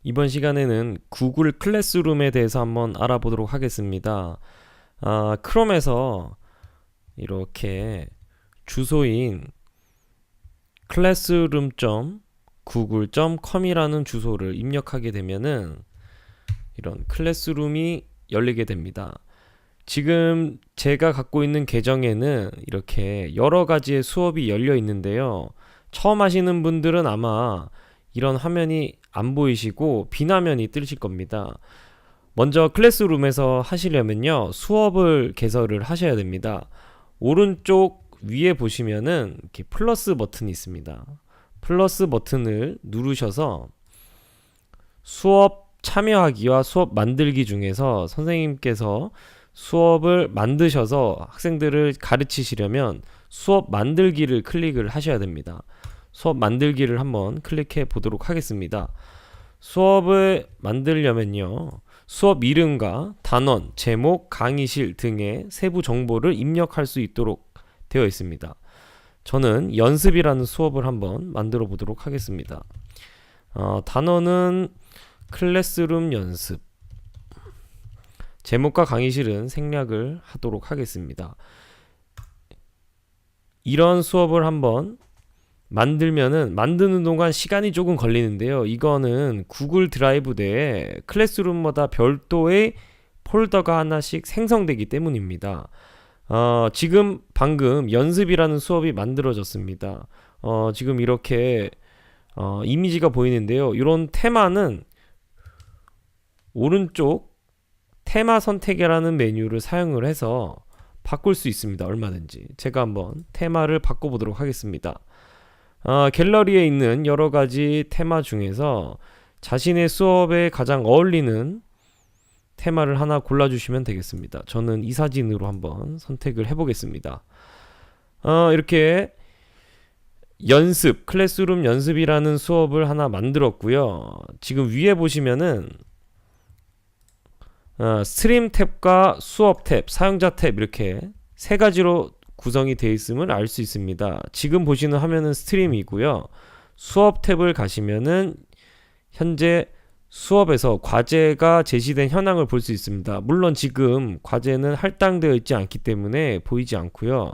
이번 시간에는 구글 클래스룸에 대해서 한번 알아보도록 하겠습니다. 크롬에서 이렇게 주소인 classroom.google.com이라는 주소를 입력하게 되면은 이런 클래스룸이 열리게 됩니다. 지금 제가 갖고 있는 계정에는 이렇게 여러 가지의 수업이 열려 있는데요. 처음 하시는 분들은 아마 이런 화면이 안 보이시고 빈 화면이 뜨실 겁니다. 먼저 클래스룸에서 하시려면요, 수업을 개설을 하셔야 됩니다. 오른쪽 위에 보시면은 이렇게 플러스 버튼이 있습니다. 플러스 버튼을 누르셔서 수업 참여하기와 수업 만들기 중에서 선생님께서 수업을 만드셔서 학생들을 가르치시려면 수업 만들기를 클릭을 하셔야 됩니다. 수업 만들기를 한번 클릭해 보도록 하겠습니다. 수업을 만들려면요, 수업 이름과 단원, 제목, 강의실 등의 세부 정보를 입력할 수 있도록 되어 있습니다. 저는 연습이라는 수업을 한번 만들어 보도록 하겠습니다. 단원은 클래스룸 연습, 제목과 강의실은 생략을 하도록 하겠습니다. 이런 수업을 한번 만드는 동안 시간이 조금 걸리는데요. 이거는 구글 드라이브 내에 클래스룸마다 별도의 폴더가 하나씩 생성되기 때문입니다. 지금 방금 연습이라는 수업이 만들어졌습니다. 지금 이렇게 이미지가 보이는데요. 이런 테마는 오른쪽 테마 선택이라는 메뉴를 사용을 해서 바꿀 수 있습니다. 얼마든지. 제가 한번 테마를 바꿔보도록 하겠습니다. 갤러리에 있는 여러 가지 테마 중에서 자신의 수업에 가장 어울리는 테마를 하나 골라주시면 되겠습니다. 저는 이 사진으로 한번 선택을 해보겠습니다. 이렇게 연습, 클래스룸 연습이라는 수업을 하나 만들었고요. 지금 위에 보시면은 스트림 탭과 수업 탭, 사용자 탭 이렇게 세 가지로 구성이 되어 있음을 알 수 있습니다. 지금 보시는 화면은 스트림이고요. 수업 탭을 가시면은 현재 수업에서 과제가 제시된 현황을 볼 수 있습니다. 물론 지금 과제는 할당되어 있지 않기 때문에 보이지 않고요.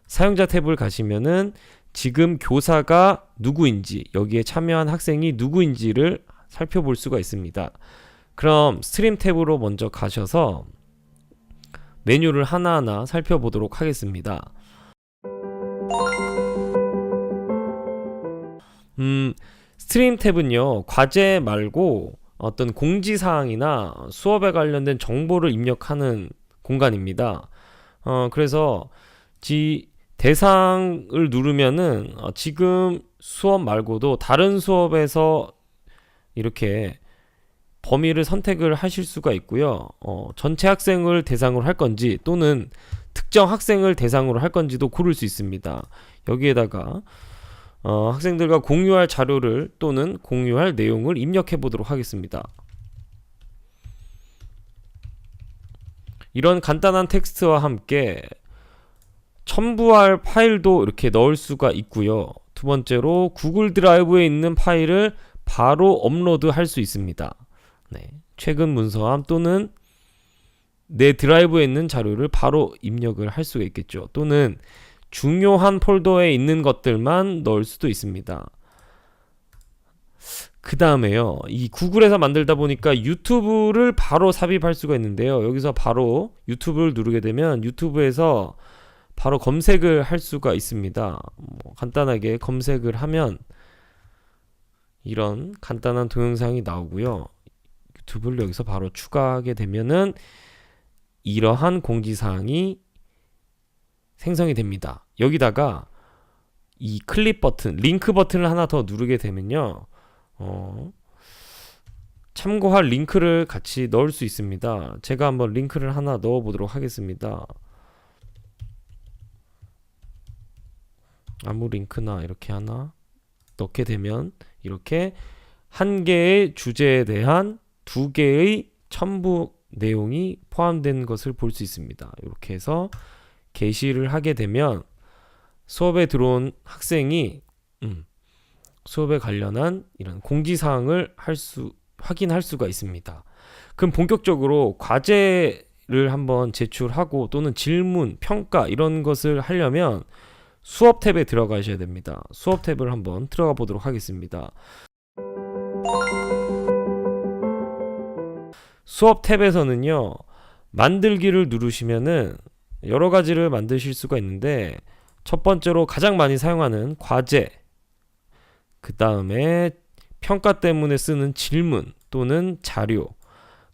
사용자 탭을 가시면은 지금 교사가 누구인지, 여기에 참여한 학생이 누구인지를 살펴볼 수가 있습니다. 그럼 스트림 탭으로 먼저 가셔서 메뉴를 하나하나 살펴보도록 하겠습니다. 스트림 탭은요, 과제 말고 어떤 공지사항이나 수업에 관련된 정보를 입력하는 공간입니다. 그래서 대상을 누르면은 지금 수업 말고도 다른 수업에서 이렇게 범위를 선택을 하실 수가 있고요. 전체 학생을 대상으로 할 건지 또는 특정 학생을 대상으로 할 건지도 고를 수 있습니다. 여기에다가 학생들과 공유할 자료를 또는 공유할 내용을 입력해 보도록 하겠습니다. 이런 간단한 텍스트와 함께 첨부할 파일도 이렇게 넣을 수가 있고요. 두 번째로 구글 드라이브에 있는 파일을 바로 업로드 할 수 있습니다. 최근 문서함 또는 내 드라이브에 있는 자료를 바로 입력을 할 수가 있겠죠. 또는 중요한 폴더에 있는 것들만 넣을 수도 있습니다. 그 다음에요, 이 구글에서 만들다 보니까 유튜브를 바로 삽입할 수가 있는데요. 여기서 바로 유튜브를 누르게 되면 유튜브에서 바로 검색을 할 수가 있습니다. 간단하게 검색을 하면 이런 간단한 동영상이 나오고요. 유튜브를 여기서 바로 추가하게 되면은 이러한 공지사항이 생성이 됩니다. 여기다가 이 클릭 버튼, 링크 버튼을 하나 더 누르게 되면요, 참고할 링크를 같이 넣을 수 있습니다. 제가 한번 링크를 하나 넣어 보도록 하겠습니다. 아무 링크나 이렇게 하나 넣게 되면 이렇게 한 개의 주제에 대한 두 개의 첨부 내용이 포함된 것을 볼 수 있습니다. 이렇게 해서 게시를 하게 되면 수업에 들어온 학생이 수업에 관련한 이런 공지사항을 할 수 확인할 수가 있습니다. 그럼 본격적으로 과제를 한번 제출하고 또는 질문, 평가 이런 것을 하려면 수업 탭에 들어가셔야 됩니다. 수업 탭을 한번 들어가 보도록 하겠습니다. 수업 탭에서는요, 만들기를 누르시면은 여러 가지를 만드실 수가 있는데, 첫 번째로 가장 많이 사용하는 과제, 그 다음에 평가 때문에 쓰는 질문 또는 자료,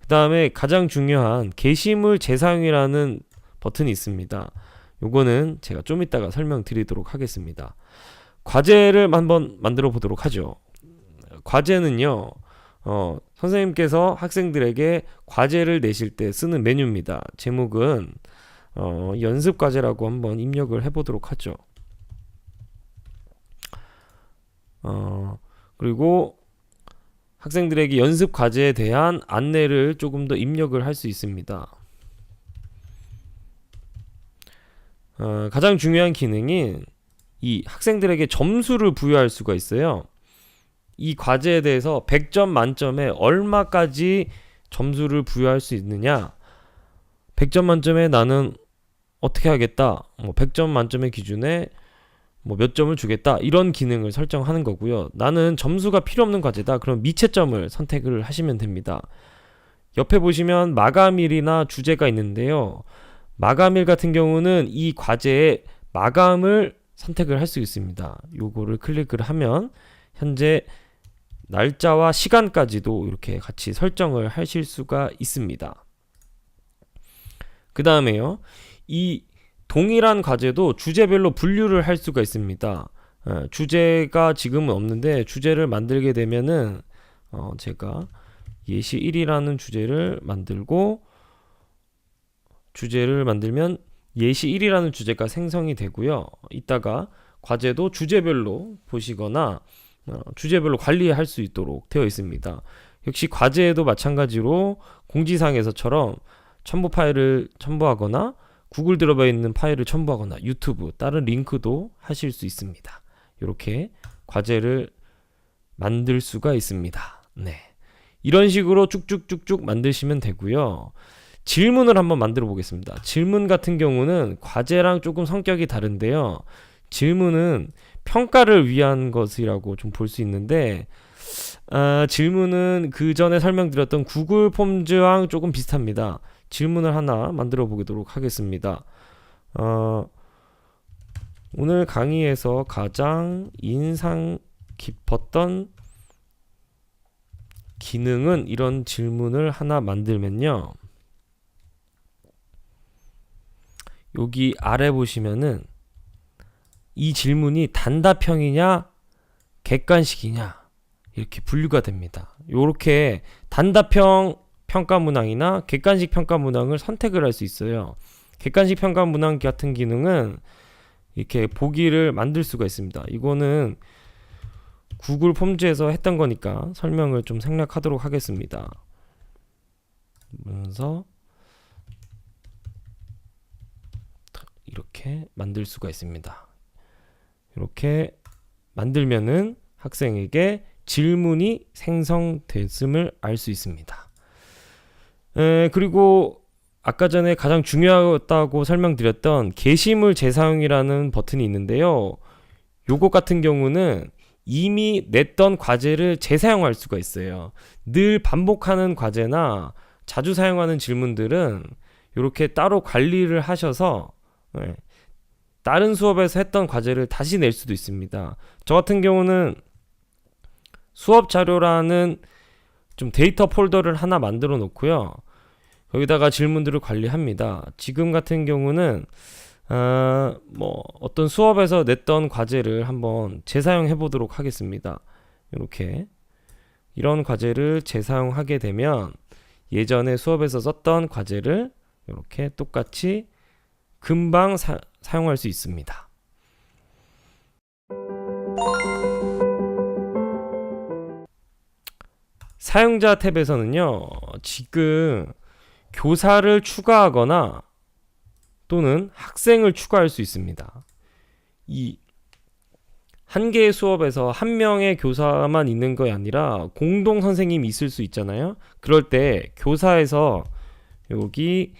그 다음에 가장 중요한 게시물 재사용이라는 버튼이 있습니다. 요거는 제가 좀 이따가 설명드리도록 하겠습니다. 과제를 한번 만들어 보도록 하죠. 과제는요, 선생님께서 학생들에게 과제를 내실 때 쓰는 메뉴입니다. 제목은 연습 과제라고 한번 입력을 해보도록 하죠. 그리고 학생들에게 연습 과제에 대한 안내를 조금 더 입력을 할 수 있습니다. 가장 중요한 기능인 이 학생들에게 점수를 부여할 수가 있어요. 이 과제에 대해서 100점 만점에 얼마까지 점수를 부여할 수 있느냐, 100점 만점에 나는 어떻게 하겠다, 100점 만점의 기준에 몇 점을 주겠다, 이런 기능을 설정하는 거고요. 나는 점수가 필요 없는 과제다, 그럼 미채점을 선택을 하시면 됩니다. 옆에 보시면 마감일이나 주제가 있는데요, 마감일 같은 경우는 이 과제의 마감을 선택을 할 수 있습니다. 요거를 클릭을 하면 현재 날짜와 시간까지도 이렇게 같이 설정을 하실 수가 있습니다. 그 다음에요, 이 동일한 과제도 주제별로 분류를 할 수가 있습니다. 주제가 지금은 없는데 주제를 만들게 되면은 제가 예시 1이라는 주제를 만들고, 주제를 만들면 예시 1이라는 주제가 생성이 되고요. 이따가 과제도 주제별로 보시거나 주제별로 관리할 수 있도록 되어 있습니다. 역시 과제에도 마찬가지로 공지사항에서처럼 첨부 파일을 첨부하거나 구글 들어가 있는 파일을 첨부하거나 유튜브 다른 링크도 하실 수 있습니다. 이렇게 과제를 만들 수가 있습니다. 네, 이런 식으로 쭉쭉쭉쭉 만드시면 되고요. 질문을 한번 만들어 보겠습니다. 질문 같은 경우는 과제랑 조금 성격이 다른데요, 질문은 평가를 위한 것이라고 좀 볼 수 있는데, 질문은 그 전에 설명드렸던 구글 폼즈랑 조금 비슷합니다. 질문을 하나 만들어 보도록 하겠습니다. 오늘 강의에서 가장 인상 깊었던 기능은, 이런 질문을 하나 만들면요, 여기 아래 보시면은 이 질문이 단답형이냐 객관식이냐 이렇게 분류가 됩니다. 이렇게 단답형 평가 문항이나 객관식 평가 문항을 선택을 할 수 있어요. 객관식 평가 문항 같은 기능은 이렇게 보기를 만들 수가 있습니다. 이거는 구글 폼즈에서 했던 거니까 설명을 좀 생략하도록 하겠습니다. 그래서 이렇게 만들 수가 있습니다. 이렇게 만들면은 학생에게 질문이 생성됐음을 알 수 있습니다. 그리고 아까 전에 가장 중요하다고 설명드렸던 게시물 재사용이라는 버튼이 있는데요, 요것 같은 경우는 이미 냈던 과제를 재사용할 수가 있어요. 늘 반복하는 과제나 자주 사용하는 질문들은 이렇게 따로 관리를 하셔서 다른 수업에서 했던 과제를 다시 낼 수도 있습니다. 저 같은 경우는 수업 자료라는 좀 데이터 폴더를 하나 만들어 놓고요, 여기다가 질문들을 관리합니다. 지금 같은 경우는 어떤 수업에서 냈던 과제를 한번 재사용해 보도록 하겠습니다. 이렇게 이런 과제를 재사용하게 되면 예전에 수업에서 썼던 과제를 이렇게 똑같이 금방 사용할 수 있습니다. 사용자 탭에서는요, 지금 교사를 추가하거나 또는 학생을 추가할 수 있습니다. 이 한 개의 수업에서 한 명의 교사만 있는 게 아니라 공동 선생님이 있을 수 있잖아요. 그럴 때 교사에서 여기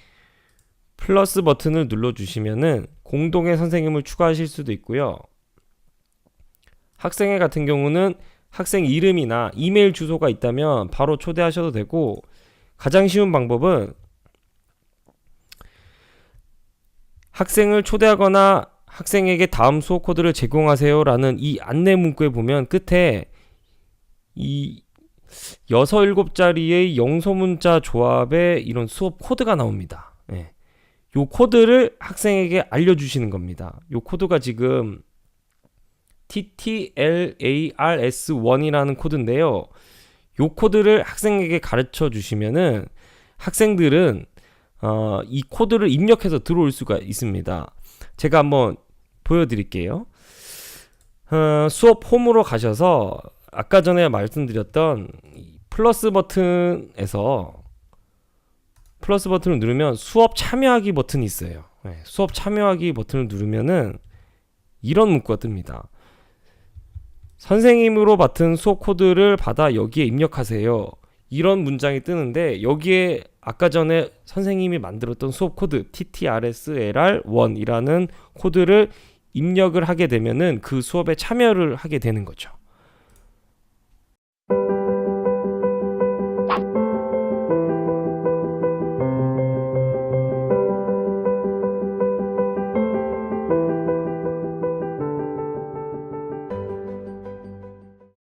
플러스 버튼을 눌러주시면은 공동의 선생님을 추가하실 수도 있고요. 학생회 같은 경우는 학생 이름이나 이메일 주소가 있다면 바로 초대하셔도 되고, 가장 쉬운 방법은 학생을 초대하거나 학생에게 다음 수업 코드를 제공하세요 라는 이 안내 문구에 보면 끝에 이 6, 7자리의 영소문자 조합의 이런 수업 코드가 나옵니다. 예. 요 코드를 학생에게 알려주시는 겁니다. 요 코드가 지금 TTLARS1이라는 코드인데요. 요 코드를 학생에게 가르쳐 주시면은 학생들은 이 코드를 입력해서 들어올 수가 있습니다. 제가 한번 보여드릴게요. 수업 홈으로 가셔서 아까 전에 말씀드렸던 플러스 버튼에서 플러스 버튼을 누르면 수업 참여하기 버튼이 있어요. 네, 수업 참여하기 버튼을 누르면은 이런 문구가 뜹니다. 선생님으로 맡은 수업 코드를 받아 여기에 입력하세요. 이런 문장이 뜨는데 여기에 아까 전에 선생님이 만들었던 수업 코드 TTRSLR1이라는 코드를 입력을 하게 되면은 그 수업에 참여를 하게 되는 거죠.